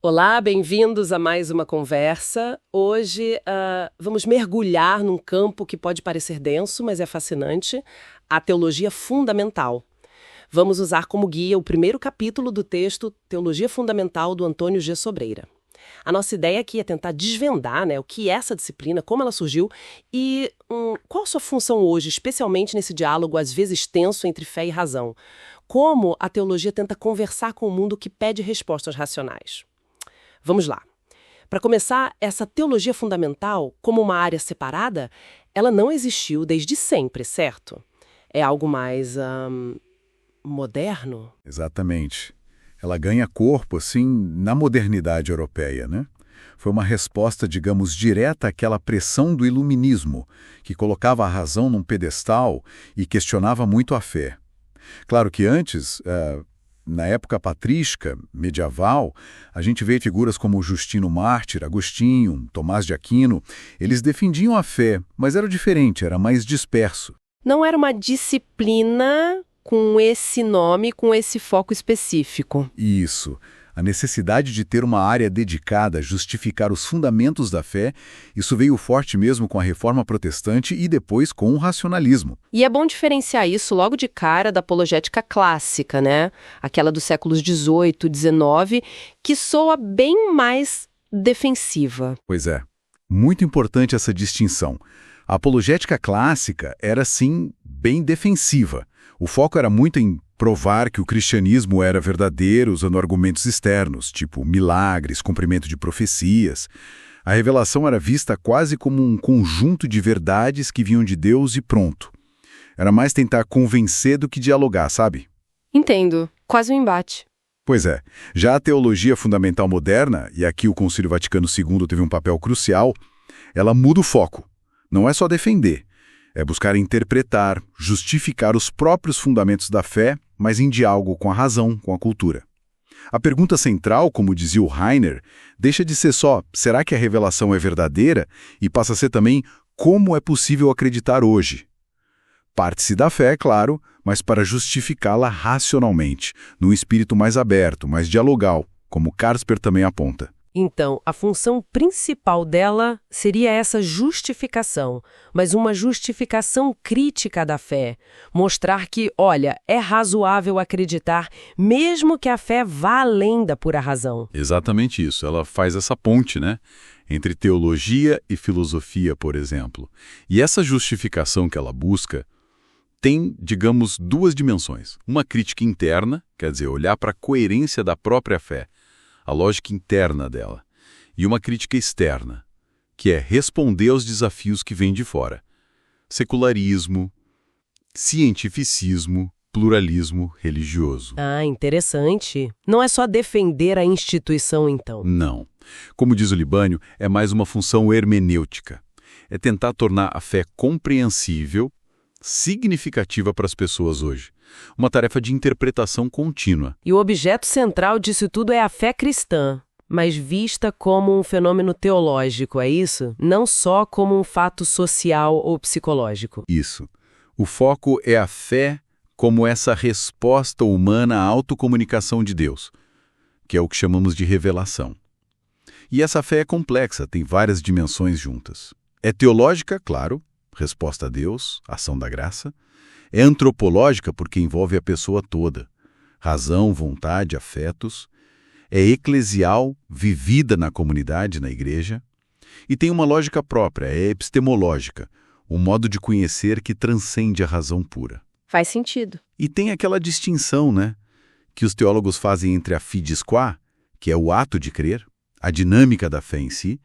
Olá, bem-vindos a mais uma conversa. Hoje vamos mergulhar num campo que pode parecer denso, mas é fascinante, a teologia fundamental. Vamos usar como guia o primeiro capítulo do texto Teologia Fundamental do Antônio G. Sobreira. A nossa ideia aqui é tentar desvendar, o que é essa disciplina, como ela surgiu e qual a sua função hoje, especialmente nesse diálogo às vezes tenso entre fé e razão. Como a teologia tenta conversar com o mundo que pede respostas racionais. Vamos lá. Para começar, essa teologia fundamental, como uma área separada, ela não existiu desde sempre, certo? É algo mais moderno? Exatamente. Ela ganha corpo, assim, na modernidade europeia, né? Foi uma resposta, digamos, direta àquela pressão do iluminismo, que colocava a razão num pedestal e questionava muito a fé. Claro que antes, na época patrística, medieval, a gente vê figuras como Justino Mártir, Agostinho, Tomás de Aquino. Eles defendiam a fé, mas era diferente, era mais disperso. Não era uma disciplina com esse nome, com esse foco específico. Isso. A necessidade de ter uma área dedicada a justificar os fundamentos da fé, isso veio forte mesmo com a Reforma Protestante e depois com o racionalismo. E é bom diferenciar isso logo de cara da apologética clássica, né? Aquela dos séculos XVIII, XIX, que soa bem mais defensiva. Pois é. Muito importante essa distinção. A apologética clássica era, sim, bem defensiva. O foco era muito em provar que o cristianismo era verdadeiro usando argumentos externos, tipo milagres, cumprimento de profecias. A revelação era vista quase como um conjunto de verdades que vinham de Deus e pronto. Era mais tentar convencer do que dialogar, sabe? Entendo. Quase um embate. Pois é. Já a teologia fundamental moderna, e aqui o Concílio Vaticano II teve um papel crucial, ela muda o foco. Não é só defender. É buscar interpretar, justificar os próprios fundamentos da fé, mas em diálogo com a razão, com a cultura. A pergunta central, como dizia o Rainer, deixa de ser só será que a revelação é verdadeira e passa a ser também como é possível acreditar hoje. Parte-se da fé, é claro, mas para justificá-la racionalmente, num espírito mais aberto, mais dialogal, como Carsper também aponta. Então, a função principal dela seria essa justificação, mas uma justificação crítica da fé. Mostrar que, olha, é razoável acreditar, mesmo que a fé vá além da pura razão. Exatamente isso. Ela faz essa ponte, né? Entre teologia e filosofia, por exemplo. E essa justificação que ela busca tem, digamos, duas dimensões. Uma crítica interna, quer dizer, olhar para a coerência da própria fé, a lógica interna dela, e uma crítica externa, que é responder aos desafios que vêm de fora. Secularismo, cientificismo, pluralismo religioso. Ah, interessante. Não é só defender a instituição, então. Não. Como diz o Libânio, é mais uma função hermenêutica. É tentar tornar a fé compreensível, significativa para as pessoas hoje. Uma tarefa de interpretação contínua. E o objeto central disso tudo é a fé cristã, mas vista como um fenômeno teológico, é isso? Não só como um fato social ou psicológico. Isso. O foco é a fé como essa resposta humana à autocomunicação de Deus, que é o que chamamos de revelação. E essa fé é complexa, tem várias dimensões juntas. É teológica, claro, resposta a Deus, ação da graça. É antropológica porque envolve a pessoa toda, razão, vontade, afetos. É eclesial, vivida na comunidade, na igreja. E tem uma lógica própria, é epistemológica, um modo de conhecer que transcende a razão pura. Faz sentido. E tem aquela distinção, né, que os teólogos fazem entre a fides qua, que é o ato de crer, a dinâmica da fé em si,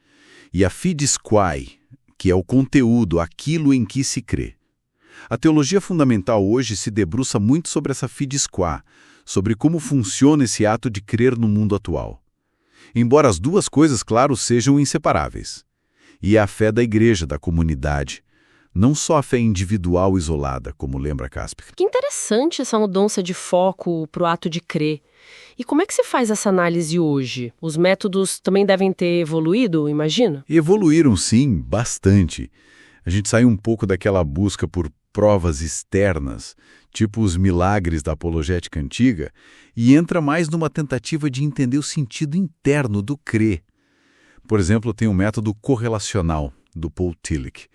e a fides quae, que é o conteúdo, aquilo em que se crê. A teologia fundamental hoje se debruça muito sobre essa fides qua, sobre como funciona esse ato de crer no mundo atual. Embora as duas coisas, claro, sejam inseparáveis. E é a fé da igreja, da comunidade, não só a fé individual isolada, como lembra Caspar. Que interessante essa mudança de foco para o ato de crer. E como é que se faz essa análise hoje? Os métodos também devem ter evoluído, imagina? Evoluíram, sim, bastante. A gente saiu um pouco daquela busca por provas externas, tipo os milagres da apologética antiga, e entra mais numa tentativa de entender o sentido interno do crer. Por exemplo, tem o método correlacional, do Paul Tillich.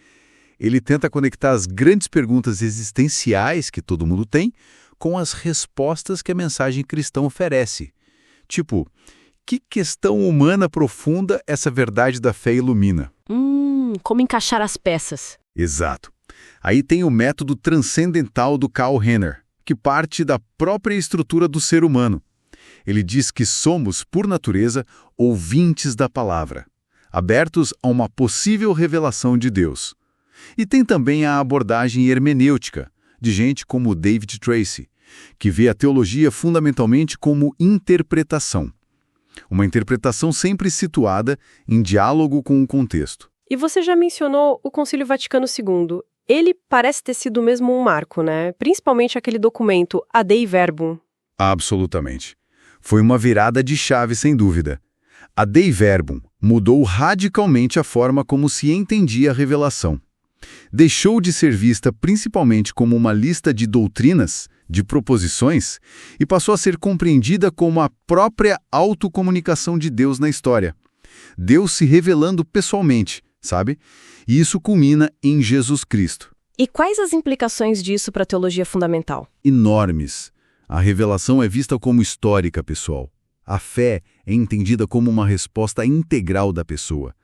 Ele tenta conectar as grandes perguntas existenciais que todo mundo tem com as respostas que a mensagem cristã oferece. Tipo, que questão humana profunda essa verdade da fé ilumina? Como encaixar as peças. Exato. Aí tem o método transcendental do Karl Rahner, que parte da própria estrutura do ser humano. Ele diz que somos, por natureza, ouvintes da palavra, abertos a uma possível revelação de Deus. E tem também a abordagem hermenêutica, de gente como David Tracy, que vê a teologia fundamentalmente como interpretação. Uma interpretação sempre situada em diálogo com o contexto. E você já mencionou o Concílio Vaticano II. Ele parece ter sido mesmo um marco, né? Principalmente aquele documento A Dei Verbum. Absolutamente. Foi uma virada de chave, sem dúvida. A Dei Verbum mudou radicalmente a forma como se entendia a revelação. Deixou de ser vista principalmente como uma lista de doutrinas, de proposições, e passou a ser compreendida como a própria autocomunicação de Deus na história. Deus se revelando pessoalmente, sabe? E isso culmina em Jesus Cristo. E quais as implicações disso para a teologia fundamental? Enormes. A revelação é vista como histórica, pessoal. A fé é entendida como uma resposta integral da pessoa.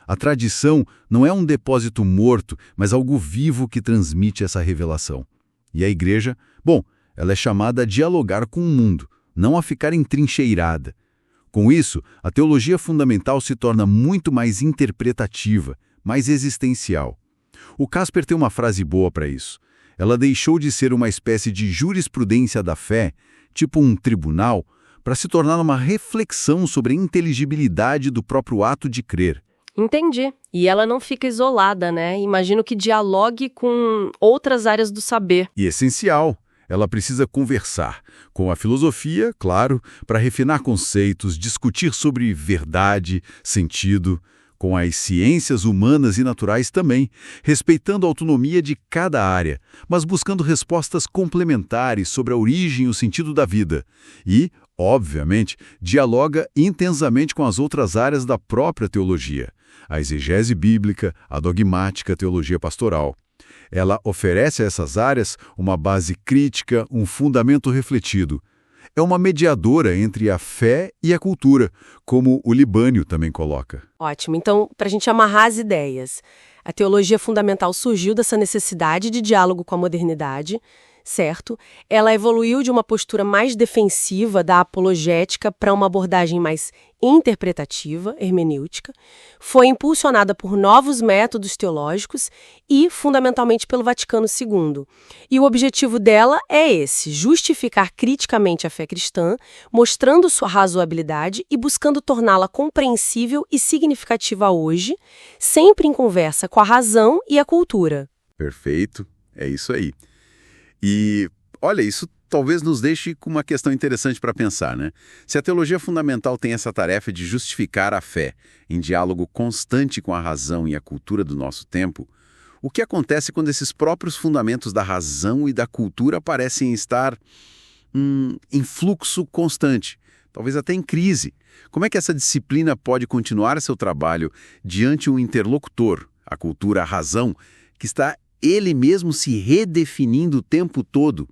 A tradição não é um depósito morto, mas algo vivo que transmite essa revelação. E a igreja, ela é chamada a dialogar com o mundo, não a ficar entrincheirada. Com isso, a teologia fundamental se torna muito mais interpretativa, mais existencial. O Casper tem uma frase boa para isso. Ela deixou de ser uma espécie de jurisprudência da fé, tipo um tribunal, para se tornar uma reflexão sobre a inteligibilidade do próprio ato de crer. Entendi. E ela não fica isolada, né? Imagino que dialogue com outras áreas do saber. E essencial, ela precisa conversar com a filosofia, claro, para refinar conceitos, discutir sobre verdade, sentido, com as ciências humanas e naturais também, respeitando a autonomia de cada área, mas buscando respostas complementares sobre a origem e o sentido da vida. E, obviamente, dialoga intensamente com as outras áreas da própria teologia, a exegese bíblica, a dogmática, a teologia pastoral. Ela oferece a essas áreas uma base crítica, um fundamento refletido. É uma mediadora entre a fé e a cultura, como o Libânio também coloca. Ótimo. Então, para a gente amarrar as ideias, a teologia fundamental surgiu dessa necessidade de diálogo com a modernidade, certo? Ela evoluiu de uma postura mais defensiva da apologética para uma abordagem mais interpretativa, hermenêutica, foi impulsionada por novos métodos teológicos e, fundamentalmente, pelo Vaticano II. E o objetivo dela é esse, justificar criticamente a fé cristã, mostrando sua razoabilidade e buscando torná-la compreensível e significativa hoje, sempre em conversa com a razão e a cultura. Perfeito, é isso aí. E, olha, isso talvez nos deixe com uma questão interessante para pensar, né? Se a teologia fundamental tem essa tarefa de justificar a fé em diálogo constante com a razão e a cultura do nosso tempo, o que acontece quando esses próprios fundamentos da razão e da cultura parecem estar em fluxo constante, talvez até em crise? Como é que essa disciplina pode continuar seu trabalho diante um interlocutor, a cultura, a razão, que está ele mesmo se redefinindo o tempo todo?